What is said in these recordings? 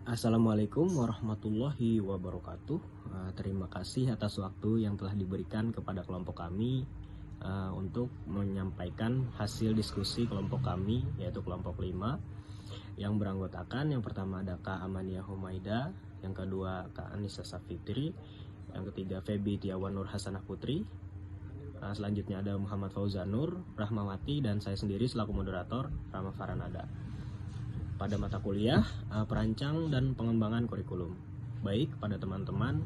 Assalamualaikum warahmatullahi wabarakatuh. Terima kasih atas waktu yang telah diberikan kepada kelompok kami untuk menyampaikan hasil diskusi kelompok kami, yaitu kelompok 5 yang beranggotakan yang pertama ada Kak Amania Humaida, yang kedua Kak Anissa Safitri, yang ketiga Febi Tiawan Nur Hasanah Putri, selanjutnya ada Muhammad Fauzanur Rahmawati, dan saya sendiri selaku moderator Rama Faranada. Pada mata kuliah perancang dan pengembangan kurikulum. Baik, pada teman-teman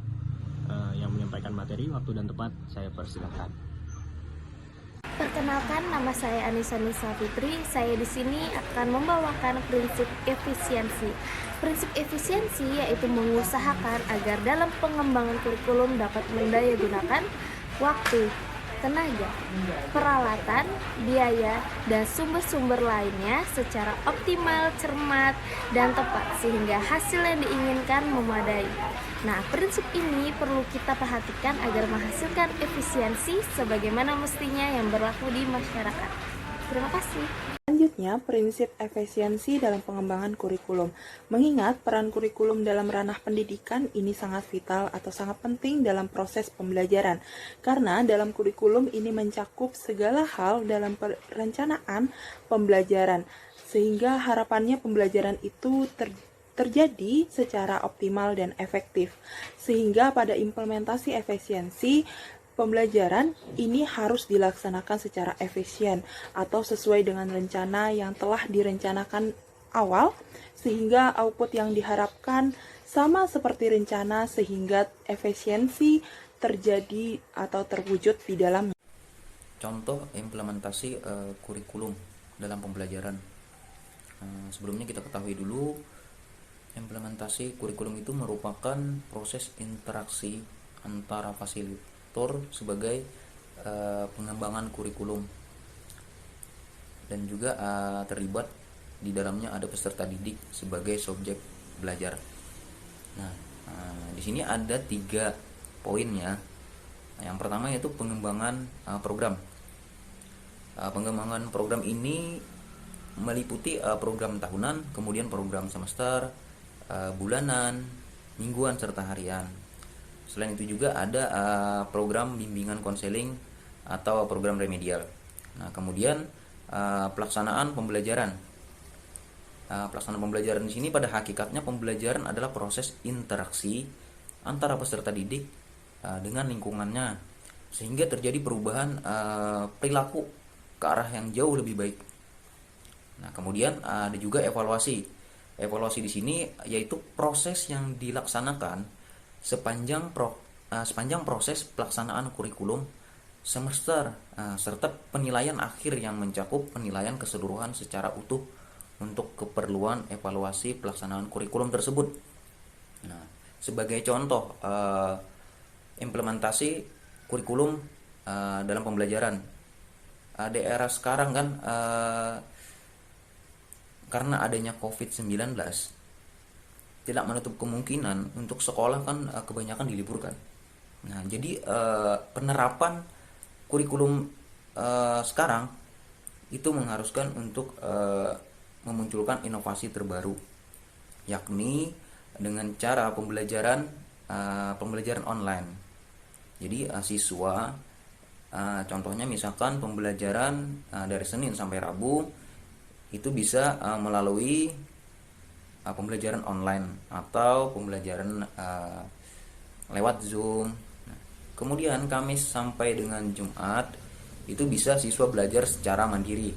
yang menyampaikan materi, waktu dan tempat saya persilakan. Perkenalkan, nama saya Anissa Fitri. Saya di sini akan membawakan prinsip efisiensi. Prinsip efisiensi yaitu mengusahakan agar dalam pengembangan kurikulum dapat mendayagunakan waktu, tenaga, peralatan, biaya, dan sumber-sumber lainnya secara optimal, cermat, dan tepat sehingga hasil yang diinginkan memadai. Nah, prinsip ini perlu kita perhatikan agar menghasilkan efisiensi sebagaimana mestinya yang berlaku di masyarakat. Terima kasih. Selanjutnya, prinsip efisiensi dalam pengembangan kurikulum. Mengingat peran kurikulum dalam ranah pendidikan ini sangat vital atau sangat penting dalam proses pembelajaran. Karena dalam kurikulum ini mencakup segala hal dalam perencanaan pembelajaran. Sehingga harapannya pembelajaran itu terjadi secara optimal dan efektif. Sehingga pada implementasi efisiensi, pembelajaran ini harus dilaksanakan secara efisien atau sesuai dengan rencana yang telah direncanakan awal, sehingga output yang diharapkan sama seperti rencana sehingga efisiensi terjadi atau terwujud di dalamnya. Contoh implementasi kurikulum dalam pembelajaran. Sebelumnya kita ketahui dulu, implementasi kurikulum itu merupakan proses interaksi antara fasilitator sebagai pengembangan kurikulum, dan juga terlibat di dalamnya ada peserta didik sebagai subjek belajar. Nah, di sini ada 3 poin ya. Yang pertama yaitu pengembangan program. Pengembangan program ini meliputi program tahunan, kemudian program semester, bulanan, mingguan, serta harian. Selain itu juga ada program bimbingan konseling atau program remedial. Nah, kemudian pelaksanaan pembelajaran. Pelaksanaan pembelajaran di sini pada hakikatnya pembelajaran adalah proses interaksi antara peserta didik dengan lingkungannya, sehingga terjadi perubahan perilaku ke arah yang jauh lebih baik. Nah, kemudian ada juga evaluasi. Evaluasi di sini yaitu proses yang dilaksanakan sepanjang proses pelaksanaan kurikulum semester, serta penilaian akhir yang mencakup penilaian keseluruhan secara utuh untuk keperluan evaluasi pelaksanaan kurikulum tersebut. Nah, sebagai contoh implementasi kurikulum dalam pembelajaran di era sekarang kan, karena adanya COVID-19 tidak menutup kemungkinan untuk sekolah kan kebanyakan diliburkan. Nah, jadi penerapan kurikulum sekarang itu mengharuskan untuk memunculkan inovasi terbaru, yakni dengan cara pembelajaran online. Jadi siswa contohnya misalkan pembelajaran dari Senin sampai Rabu itu bisa melalui pembelajaran online atau pembelajaran lewat Zoom. Kemudian Kamis sampai dengan Jumat itu bisa siswa belajar secara mandiri.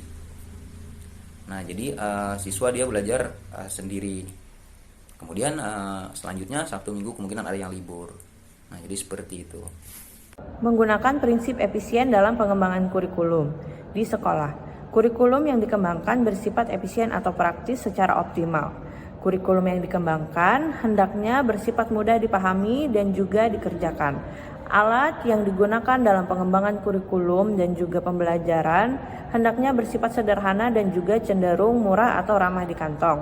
Nah, jadi siswa dia belajar sendiri. Kemudian selanjutnya Sabtu Minggu kemungkinan ada yang libur. Nah, jadi seperti itu. Menggunakan prinsip efisien dalam pengembangan kurikulum di sekolah. Kurikulum yang dikembangkan bersifat efisien atau praktis secara optimal. Kurikulum yang dikembangkan hendaknya bersifat mudah dipahami dan juga dikerjakan. Alat yang digunakan dalam pengembangan kurikulum dan juga pembelajaran hendaknya bersifat sederhana dan juga cenderung murah atau ramah di kantong.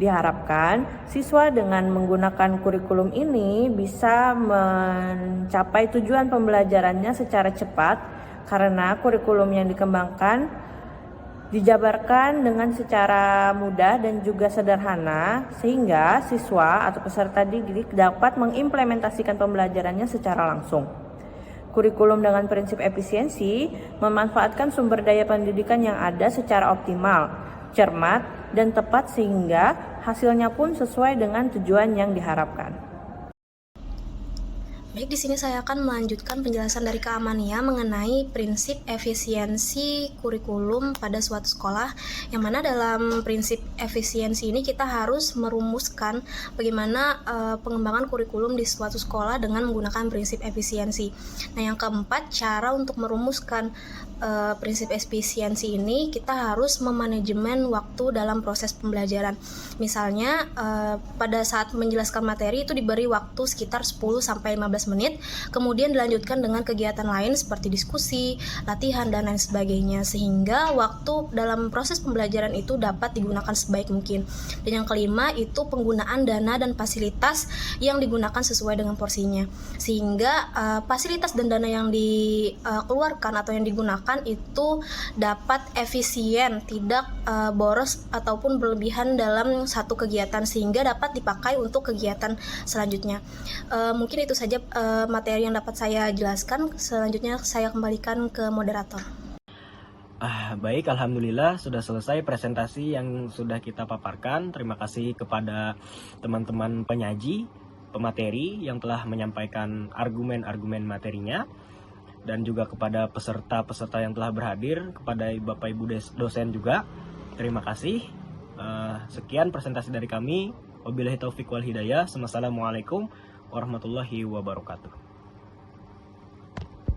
Diharapkan siswa dengan menggunakan kurikulum ini bisa mencapai tujuan pembelajarannya secara cepat, karena kurikulum yang dikembangkan dijabarkan dengan secara mudah dan juga sederhana sehingga siswa atau peserta didik dapat mengimplementasikan pembelajarannya secara langsung. Kurikulum dengan prinsip efisiensi memanfaatkan sumber daya pendidikan yang ada secara optimal, cermat, dan tepat sehingga hasilnya pun sesuai dengan tujuan yang diharapkan. Baik, di sini saya akan melanjutkan penjelasan dari Kak Amania mengenai prinsip efisiensi kurikulum pada suatu sekolah, yang mana dalam prinsip efisiensi ini kita harus merumuskan bagaimana pengembangan kurikulum di suatu sekolah dengan menggunakan prinsip efisiensi. Nah, yang keempat, cara untuk merumuskan prinsip efisiensi ini kita harus memanajemen waktu dalam proses pembelajaran. Misalnya pada saat menjelaskan materi itu diberi waktu sekitar 10-15 menit, kemudian dilanjutkan dengan kegiatan lain seperti diskusi, latihan, dan lain sebagainya, sehingga waktu dalam proses pembelajaran itu dapat digunakan sebaik mungkin. Dan yang kelima itu penggunaan dana dan fasilitas yang digunakan sesuai dengan porsinya, sehingga fasilitas dan dana yang dikeluarkan atau yang digunakan itu dapat efisien, tidak boros ataupun berlebihan dalam satu kegiatan, sehingga dapat dipakai untuk kegiatan selanjutnya. Mungkin itu saja materi yang dapat saya jelaskan. Selanjutnya saya kembalikan ke moderator. Baik, alhamdulillah sudah selesai presentasi yang sudah kita paparkan. Terima kasih kepada teman-teman penyaji, pemateri yang telah menyampaikan argumen-argumen materinya, dan juga kepada peserta-peserta yang telah berhadir, kepada Bapak Ibu dosen juga. Terima kasih. Sekian presentasi dari kami. Wabillahi taufiq wal hidayah. Wassalamualaikum warahmatullahi wabarakatuh.